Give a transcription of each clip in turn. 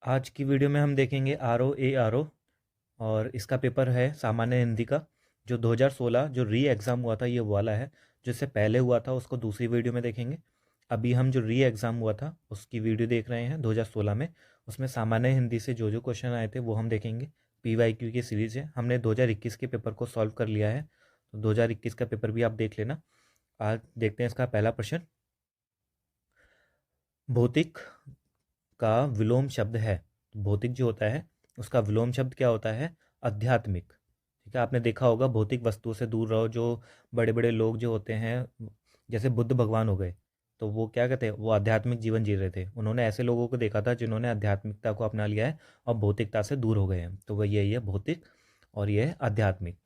आज की वीडियो में हम देखेंगे RO और इसका पेपर है सामान्य हिंदी का। जो 2016 जो री एग्ज़ाम हुआ था ये वाला है। जो इससे पहले हुआ था उसको दूसरी वीडियो में देखेंगे। अभी हम जो री एग्ज़ाम हुआ था उसकी वीडियो देख रहे हैं 2016 में। उसमें सामान्य हिंदी से जो जो क्वेश्चन आए थे वो हम देखेंगे। PYQ की सीरीज़ है, हमने 2021 के पेपर को सॉल्व कर लिया है, तो 2021 का पेपर भी आप देख लेना। आज देखते हैं इसका पहला प्रश्न। भौतिक का विलोम शब्द है। भौतिक जो होता है उसका विलोम शब्द क्या होता है? आध्यात्मिक। ठीक है, आपने देखा होगा भौतिक वस्तुओं से दूर रहो। जो बड़े बड़े लोग जो होते हैं, जैसे बुद्ध भगवान हो गए, तो वो क्या कहते हैं, वो आध्यात्मिक जीवन जी रहे थे। उन्होंने ऐसे लोगों को देखा था जिन्होंने आध्यात्मिकता को अपना लिया है और भौतिकता से दूर हो गए हैं। तो वह यही है भौतिक और यह है आध्यात्मिक।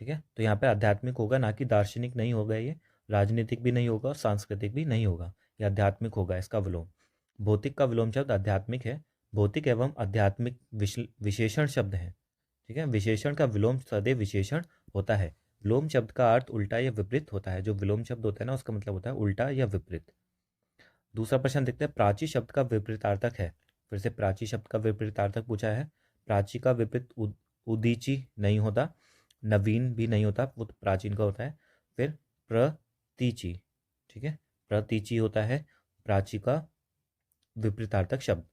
ठीक है, तो यहाँ पे आध्यात्मिक होगा, ना कि दार्शनिक नहीं होगा। ये राजनीतिक भी नहीं होगा और सांस्कृतिक भी नहीं होगा। ये आध्यात्मिक होगा इसका विलोम। भौतिक का विलोम शब्द आध्यात्मिक है। भौतिक एवं आध्यात्मिक विशेषण शब्द हैं। ठीक है, विशेषण का विलोम सदैव विशेषण होता है। विलोम शब्द का अर्थ उल्टा या विपरीत होता है। जो विलोम शब्द होता है ना, उसका मतलब होता है उल्टा या विपरीत। दूसरा प्रश्न देखते हैं। प्राची शब्द का विपरीतार्थक है। फिर से प्राची शब्द का विपरीतार्थक पूछा है। प्राची का विपरीत उदीची नहीं होता, नवीन भी नहीं होता, वो तो प्राचीन का होता है। फिर प्रतीची। ठीक है, प्रतीची होता है प्राची का विपरीतार्थक शब्द।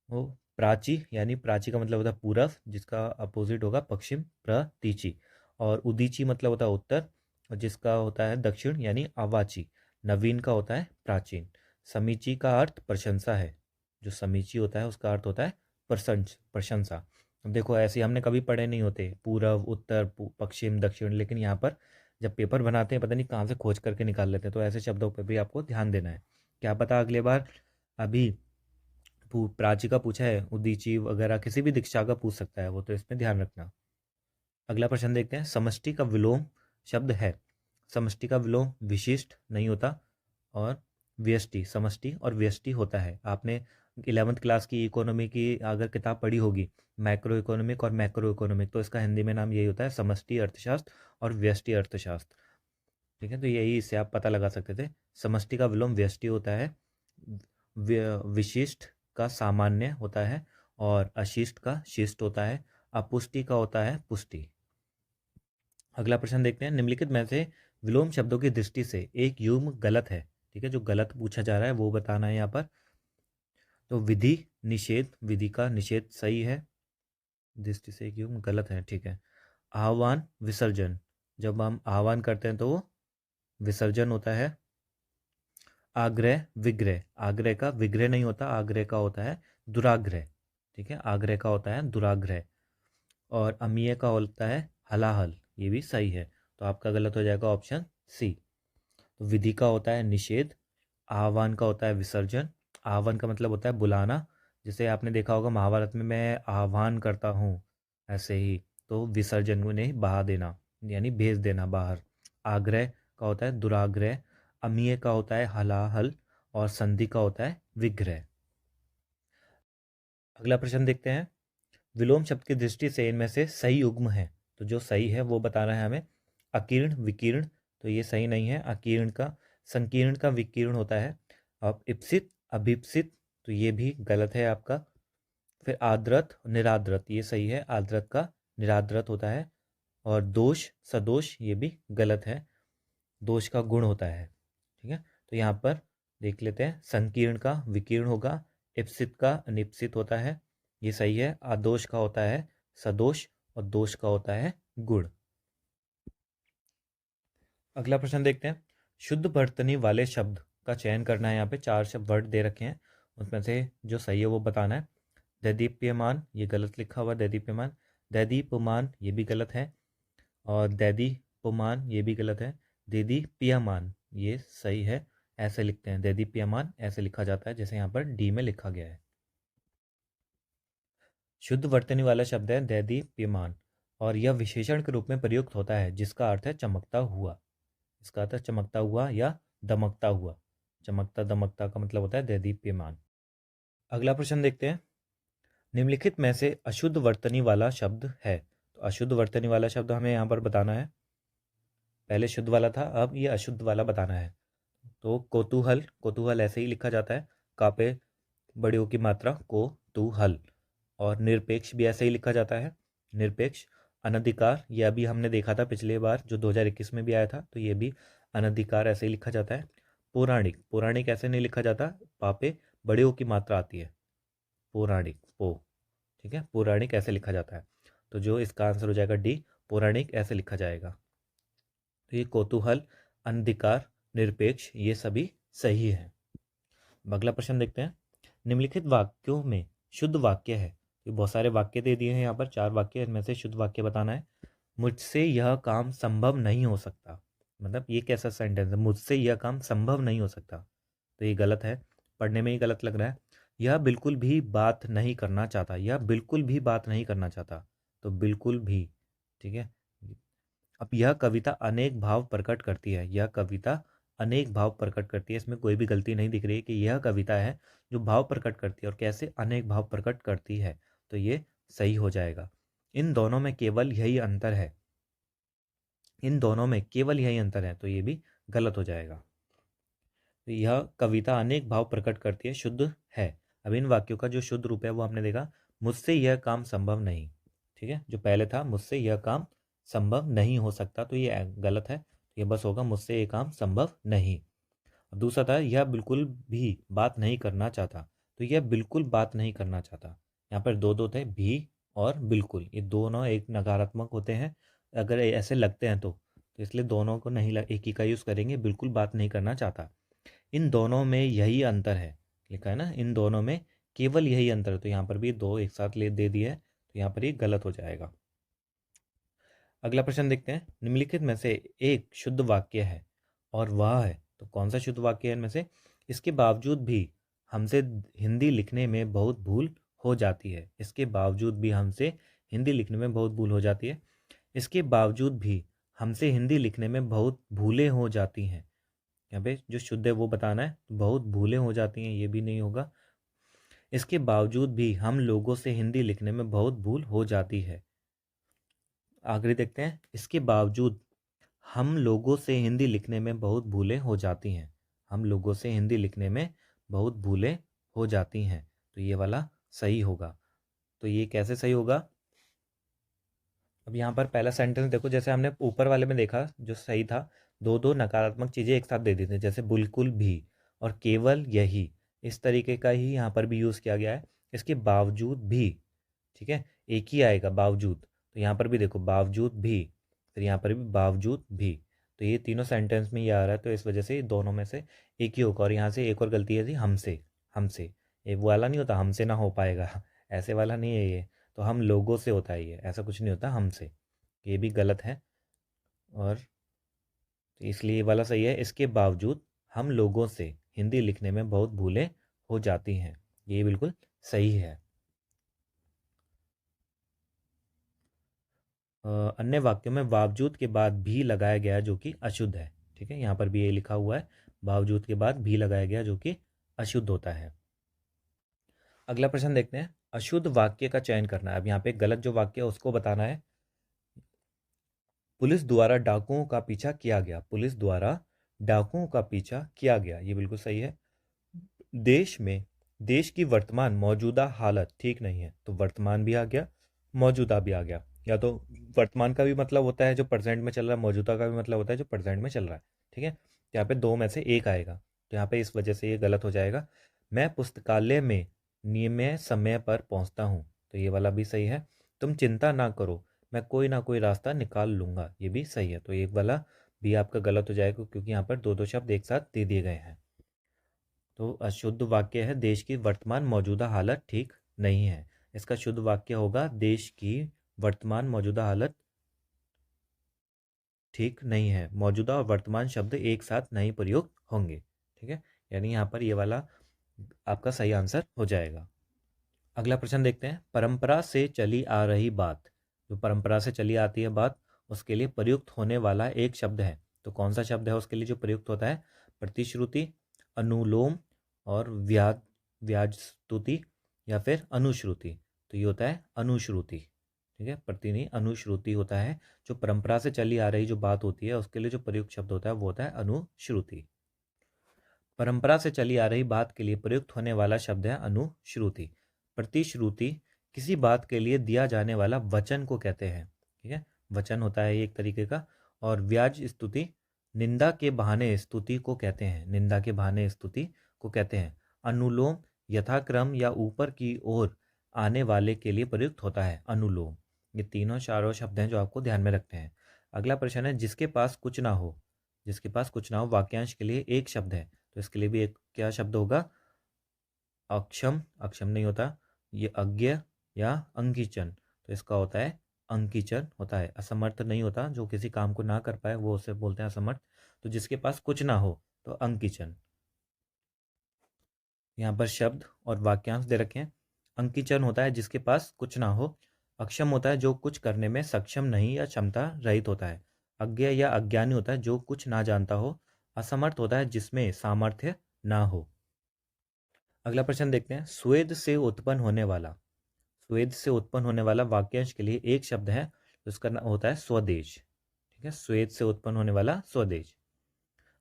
वो प्राची यानी प्राची का मतलब होता है पूरब, जिसका अपोजिट होगा पश्चिम, प्रतीची। और उदीची मतलब होता है उत्तर, और जिसका होता है दक्षिण यानी अवाची। नवीन का होता है प्राचीन। समीची का अर्थ प्रशंसा है। जो समीची होता है उसका अर्थ होता है प्रशंसा। अब देखो, ऐसे हमने कभी पढ़े नहीं होते पूरब, उत्तर, पश्चिम, दक्षिण, लेकिन यहाँ पर जब पेपर बनाते हैं पता नहीं कहाँ से खोज करके निकाल लेते हैं। तो ऐसे शब्दों पर भी आपको ध्यान देना है। क्या पता अगले बार अभी प्राची का पूछा है, उदीची वगैरह किसी भी दीक्षा का पूछ सकता है वो, तो इसमें ध्यान रखना। अगला प्रश्न देखते हैं। समष्टि का विलोम शब्द है। समष्टि का विलोम विशिष्ट नहीं होता और व्यष्टि। समष्टि और व्यष्टि होता है। आपने 11th क्लास की इकोनॉमी की अगर किताब पढ़ी होगी, मैक्रो इकोनॉमिक और मैक्रो इकोनॉमिक, तो इसका हिंदी में नाम यही होता है, समष्टि अर्थशास्त्र और व्यष्टि अर्थशास्त्र। ठीक है, तो यही इससे आप पता लगा सकते थे। समष्टि का विलोम व्यष्टि होता है। विशिष्ट का सामान्य होता है और अशिष्ट का शिष्ट होता है। अपुष्टि का होता है पुष्टि। अगला प्रश्न देखते हैं। निम्नलिखित में से विलोम शब्दों की दृष्टि से एक युग्म गलत है। ठीक है, जो गलत पूछा जा रहा है वो बताना है यहाँ पर। तो विधि निषेध, विधि का निषेध सही है, दृष्टि से एक युग्म गलत है। ठीक है। आह्वान विसर्जन, जब हम आह्वान करते हैं तो वो विसर्जन होता है। आग्रह विग्रह, आग्रह का विग्रह नहीं होता, आग्रह का होता है दुराग्रह। ठीक है, आग्रह का होता है दुराग्रह। और अमीय का होता है हलाहल, ये भी सही है। तो आपका गलत हो जाएगा ऑप्शन सी। तो विधि का होता है निषेध, आह्वान का होता है विसर्जन। आह्वान का मतलब होता है बुलाना, जैसे आपने देखा होगा महाभारत में, मैं आह्वान करता हूँ, ऐसे ही। तो विसर्जन उन्हें बहा देना यानी भेज देना बाहर। आग्रह का होता है दुराग्रह, अमीय का होता है हलाहल और संधि का होता है विग्रह। अगला प्रश्न देखते हैं। विलोम शब्द की दृष्टि से इनमें से सही युग्म है, तो जो सही है वो बताना है हमें। अकीर्ण विकीर्ण, तो ये सही नहीं है। अकीर्ण का संकीर्ण का विकीर्ण होता है। अब इप्सित अभिप्सित, तो ये भी गलत है आपका। फिर आद्रत निराद्रत, ये सही है। आद्रत का निराद्रत होता है। और दोष सदोष, ये भी गलत है। दोष का गुण होता है। ठीक है, तो यहाँ पर देख लेते हैं। संकीर्ण का विकीर्ण होगा, इप्सित का अनिप्सित होता है, ये सही है। आदोष का होता है सदोष और दोष का होता है गुण। अगला प्रश्न देखते हैं। शुद्ध वर्तनी वाले शब्द का चयन करना है। यहाँ पे 4 शब्द वर्ड दे रखे हैं, उसमें से जो सही है वो बताना है। दैदीप्यमान, ये गलत लिखा हुआ दैदीप्यमान। दैदीप्यमान, ये भी गलत है। और दैदीप्यमान, ये भी गलत है। दैदीप्यमान, ये सही है। ऐसे लिखते हैं, दैदीप्यमान ऐसे लिखा जाता है जैसे यहाँ पर डी में लिखा गया है। शुद्ध वर्तनी वाला शब्द है दैदीप्यमान, और यह विशेषण के रूप में प्रयुक्त होता है जिसका अर्थ है चमकता हुआ। इसका अर्थ है चमकता हुआ या दमकता हुआ। चमकता दमकता का मतलब होता है दैदीप्यमान। अगला प्रश्न देखते हैं। निम्नलिखित में से अशुद्ध वर्तनी वाला शब्द है। तो अशुद्ध वर्तनी वाला शब्द हमें यहाँ पर बताना है। पहले शुद्ध वाला था, अब ये अशुद्ध वाला बताना है। तो कौतूहल, कौतूहल ऐसे ही लिखा जाता है। कापे बड़ियों की मात्रा को तू हल। और निरपेक्ष भी ऐसे ही लिखा जाता है, निरपेक्ष। अनधिकार, यह भी हमने देखा था पिछले बार जो 2021 में भी आया था, तो ये भी अनधिकार ऐसे ही लिखा जाता है। पौराणिक, पौराणिक ऐसे नहीं लिखा जाता, पापे बड़ियों की मात्रा आती है, पौराणिक पो, ठीक है, पौराणिक ऐसे लिखा जाता है। तो जो इसका आंसर हो जाएगा डी, पौराणिक ऐसे लिखा जाएगा। तो ये कौतूहल, अनधिकार, निरपेक्ष ये सभी सही है। अगला प्रश्न देखते हैं, निम्नलिखित वाक्यों में शुद्ध वाक्य है। तो बहुत सारे वाक्य दे दिए हैं यहाँ पर, 4 वाक्य, इनमें से शुद्ध वाक्य बताना है। मुझसे यह काम संभव नहीं हो सकता, मतलब ये कैसा सेंटेंस है, मुझसे यह काम संभव नहीं हो सकता, तो ये गलत है, पढ़ने में ही गलत लग रहा है। यह बिल्कुल भी बात नहीं करना चाहता, यह बिल्कुल भी बात नहीं करना चाहता, तो बिल्कुल भी, ठीक है। अब यह कविता अनेक भाव प्रकट करती है, यह कविता अनेक भाव प्रकट करती है, इसमें कोई भी गलती नहीं दिख रही है कि यह कविता है जो भाव प्रकट करती है, और कैसे अनेक भाव प्रकट करती है, तो ये सही हो जाएगा। इन दोनों में केवल यही अंतर है, इन दोनों में केवल यही अंतर है, तो ये भी गलत हो जाएगा। तो यह कविता अनेक भाव प्रकट करती है, शुद्ध है। अब इन वाक्यों का जो शुद्ध रूप है वो हमने देखा, मुझसे यह काम संभव नहीं, ठीक है, जो पहले था मुझसे यह काम संभव नहीं हो सकता, तो ये गलत है, तो ये बस होगा मुझसे ये काम संभव नहीं। अब दूसरा था, यह बिल्कुल भी बात नहीं करना चाहता, तो यह बिल्कुल बात नहीं करना चाहता, यहाँ पर दो दो थे, भी और बिल्कुल, ये दोनों एक नकारात्मक होते हैं अगर ऐसे लगते हैं तो इसलिए दोनों को नहीं, एक ही का यूज़ करेंगे, बिल्कुल बात नहीं करना चाहता। इन दोनों में यही अंतर है, लिखा है ना, इन दोनों में केवल यही अंतर है, तो यहाँ पर भी दो एक साथ ले दे दिए है, तो यहाँ पर ये गलत हो जाएगा। अगला प्रश्न देखते हैं, निम्नलिखित में से एक शुद्ध वाक्य है और वह है, तो कौन सा शुद्ध वाक्य है इनमें से, इसके बावजूद भी हमसे हिंदी लिखने में बहुत भूल हो जाती है, इसके बावजूद भी हमसे हिंदी लिखने में बहुत भूल हो जाती है, इसके बावजूद भी हमसे हिंदी लिखने में बहुत भूलें हो जाती हैं। यहाँ पे जो शुद्ध है वो बताना है, बहुत भूलें हो जाती हैं ये भी नहीं होगा, इसके बावजूद भी हम लोगों से हिंदी लिखने में बहुत भूल हो जाती है। आखिरी देखते हैं, इसके बावजूद हम लोगों से हिंदी लिखने में बहुत भूलें हो जाती हैं, हम लोगों से हिंदी लिखने में बहुत भूलें हो जाती हैं, तो ये वाला सही होगा। तो ये कैसे सही होगा, अब यहाँ पर पहला सेंटेंस देखो, जैसे हमने ऊपर वाले में देखा जो सही था, दो दो नकारात्मक चीज़ें एक साथ दे दी थी, जैसे बिल्कुल भी और केवल यही, इस तरीके का ही यहाँ पर भी यूज़ किया गया है। इसके बावजूद भी, ठीक है, एक ही आएगा बावजूद, तो यहाँ पर भी देखो बावजूद भी, फिर यहाँ पर भी बावजूद भी, तो ये तीनों सेंटेंस में ये आ रहा है, तो इस वजह से दोनों में से एक ही होगा। और यहाँ से एक और गलती है थी, हमसे, हमसे, ये वो वाला नहीं होता हमसे ना हो पाएगा ऐसे वाला नहीं है ये, तो हम लोगों से होता है ये, ऐसा कुछ नहीं होता हमसे, ये भी गलत है। और तो इसलिए ये वाला सही है, इसके बावजूद हम लोगों से हिंदी लिखने में बहुत भूलें हो जाती हैं, ये बिल्कुल सही है। अन्य वाक्यों में बावजूद के बाद भी लगाया गया जो कि अशुद्ध है, ठीक है, यहाँ पर भी ये लिखा हुआ है, बावजूद के बाद भी लगाया गया जो कि अशुद्ध होता है। अगला प्रश्न देखते हैं, अशुद्ध वाक्य का चयन करना है। अब यहाँ पे गलत जो वाक्य है उसको बताना है। पुलिस द्वारा डाकुओं का पीछा किया गया, पुलिस द्वारा डाकुओं का पीछा किया गया, ये बिल्कुल सही है। देश में, देश की वर्तमान मौजूदा हालत ठीक नहीं है, तो वर्तमान भी आ गया, मौजूदा भी आ गया। या तो वर्तमान का भी मतलब होता है जो प्रेजेंट में चल रहा है, मौजूदा का भी मतलब होता है जो प्रेजेंट में चल रहा है, ठीक है, यहाँ पे दो में से एक आएगा, तो यहाँ पे इस वजह से ये गलत हो जाएगा। मैं पुस्तकालय में नियमित समय पर पहुँचता हूँ, तो ये वाला भी सही है। तुम चिंता ना करो, मैं कोई ना कोई रास्ता निकाल लूँगा, ये भी सही है, तो एक वाला भी आपका गलत हो जाएगा क्योंकि यहाँ पर दो दो शब्द एक साथ दे दिए गए हैं। तो अशुद्ध वाक्य है, देश की वर्तमान मौजूदा हालत ठीक नहीं है, इसका शुद्ध वाक्य होगा, देश की वर्तमान मौजूदा हालत ठीक नहीं है, मौजूदा और वर्तमान शब्द एक साथ नहीं प्रयोग होंगे, ठीक है, यानी यहाँ पर ये वाला आपका सही आंसर हो जाएगा। अगला प्रश्न देखते हैं, परंपरा से चली आ रही बात, जो परंपरा से चली आती है बात उसके लिए प्रयुक्त होने वाला एक शब्द है, तो कौन सा शब्द है उसके लिए जो प्रयुक्त होता है, प्रतिश्रुति, अनुलोम और व्याजस्तुति या फिर अनुश्रुति, तो ये होता है अनुश्रुति, ठीक है, प्रति नहीं अनुश्रुति होता है, जो परंपरा से चली आ रही जो बात होती है उसके लिए जो प्रयुक्त शब्द होता है वो होता है अनुश्रुति। परंपरा से चली आ रही बात के लिए प्रयुक्त होने वाला शब्द है अनुश्रुति। प्रतिश्रुति किसी बात के लिए दिया जाने वाला वचन को कहते हैं। ठीक है, वचन होता है एक तरीके का। और व्याज स्तुति निंदा के बहाने स्तुति को कहते हैं, निंदा के बहाने स्तुति को कहते हैं। अनुलोम यथाक्रम या ऊपर की ओर आने वाले के लिए प्रयुक्त होता है, अनुलोम। ये तीनों चारों शब्द हैं जो आपको ध्यान में रखते हैं। अगला प्रश्न है जिसके पास कुछ ना हो। जिसके पास कुछ ना हो वाक्यांश के लिए एक शब्द है, तो इसके लिए भी एक क्या शब्द होगा? अक्षम, अक्षम नहीं होता, ये अज्ञ या अंकीचन, तो इसका होता है अंकीचन होता है। असमर्थ नहीं होता, जो किसी काम को ना कर पाए वो उसे बोलते हैं असमर्थ। तो जिसके पास कुछ ना हो तो अंकीचन। यहाँ पर शब्द और वाक्यांश दे रखे हैं। अंकीचन होता है जिसके पास कुछ ना हो। अक्षम होता है जो कुछ करने में सक्षम नहीं या क्षमता रहित होता है। अज्ञ या अज्ञानी होता है जो कुछ ना जानता हो। असमर्थ होता है जिसमें सामर्थ्य ना हो। अगला प्रश्न देखते हैं। स्वेद से उत्पन्न होने वाला, स्वेद से उत्पन्न होने वाला वाक्यांश के लिए एक शब्द है, उसका नाम होता है स्वदेश। ठीक है, स्वेद से उत्पन्न होने वाला स्वदेश।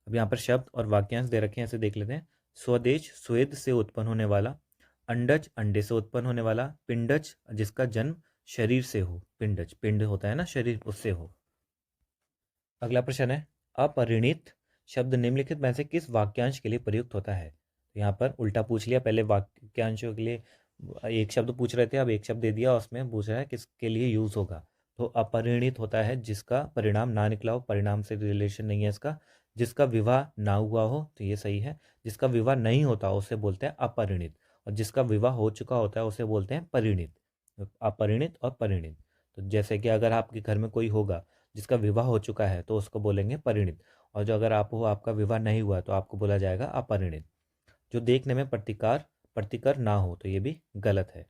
अब यहाँ पर शब्द और वाक्यांश दे रखे हैं, ऐसे देख लेते हैं। स्वदेश स्वेद से उत्पन्न होने वाला। अंडज अंडे से उत्पन्न होने वाला। पिंडज जिसका जन्म शरीर से हो, पिंडज पिंड होता है ना शरीर, उससे हो। अगला प्रश्न है अपरिणित शब्द निम्नलिखित में से किस वाक्यांश के लिए प्रयुक्त होता है? तो यहाँ पर उल्टा पूछ लिया, पहले वाक्यांशों के लिए एक शब्द पूछ रहे थे, अब एक शब्द दे दिया, उसमें पूछ रहा है किसके लिए यूज होगा। तो अपरिणित होता है जिसका परिणाम ना निकला हो, परिणाम से रिलेशन नहीं है इसका। जिसका विवाह ना हुआ हो, तो ये सही है। जिसका विवाह नहीं होता उसे बोलते हैं अपरिणित, और जिसका विवाह हो चुका होता है उसे बोलते हैं परिणित। अपरिणित और परिणित। तो जैसे कि अगर आपके घर में कोई होगा जिसका विवाह हो चुका है तो उसको बोलेंगे परिणित, और जो अगर आप हो आपका विवाह नहीं हुआ तो आपको बोला जाएगा अपरिणित। जो देखने में प्रतिकर ना हो, तो ये भी गलत है।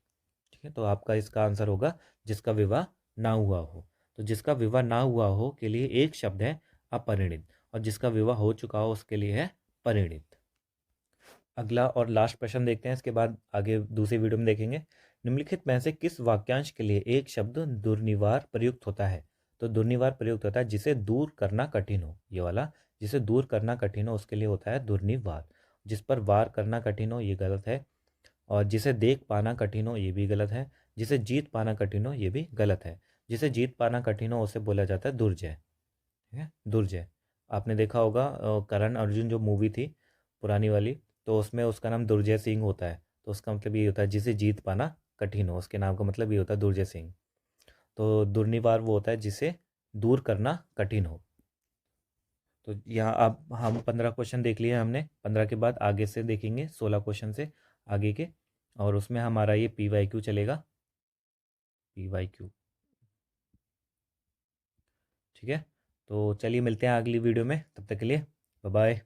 ठीक है, तो आपका इसका आंसर होगा जिसका विवाह ना हुआ हो। तो जिसका विवाह ना हुआ हो के लिए एक शब्द है अपरिणित, और जिसका विवाह हो चुका हो उसके लिए है परिणित। अगला और लास्ट प्रश्न देखते हैं, इसके बाद आगे दूसरी वीडियो में देखेंगे। निम्नलिखित में से किस वाक्यांश के लिए एक शब्द दुर्निवार प्रयुक्त होता है? तो दुर्निवार प्रयुक्त होता है जिसे दूर करना कठिन हो, ये वाला। जिसे दूर करना कठिन हो उसके लिए होता है दुर्निवार। जिस पर वार करना कठिन हो ये गलत है। और जिसे देख पाना कठिन हो ये भी गलत है। जिसे जीत पाना कठिन हो ये भी गलत है। जिसे जीत पाना कठिन हो उसे बोला जाता है दुर्जय। ठीक है, दुर्जय। आपने देखा होगा करण अर्जुन जो मूवी थी पुरानी वाली, तो उसमें उसका नाम दुर्जय सिंह होता है। तो उसका मतलब ये होता है जिसे जीत पाना कठिन हो, उसके नाम का मतलब ये होता है दुर्जय सिंह। तो दुर्निवार वो होता है जिसे दूर करना कठिन हो। तो यहाँ अब हम 15 क्वेश्चन देख लिए हमने। 15 के बाद आगे से देखेंगे 16 क्वेश्चन से आगे के, और उसमें हमारा ये PYQ चलेगा, PYQ। ठीक है, तो चलिए मिलते हैं अगली वीडियो में, तब तक के लिए बाय बाय।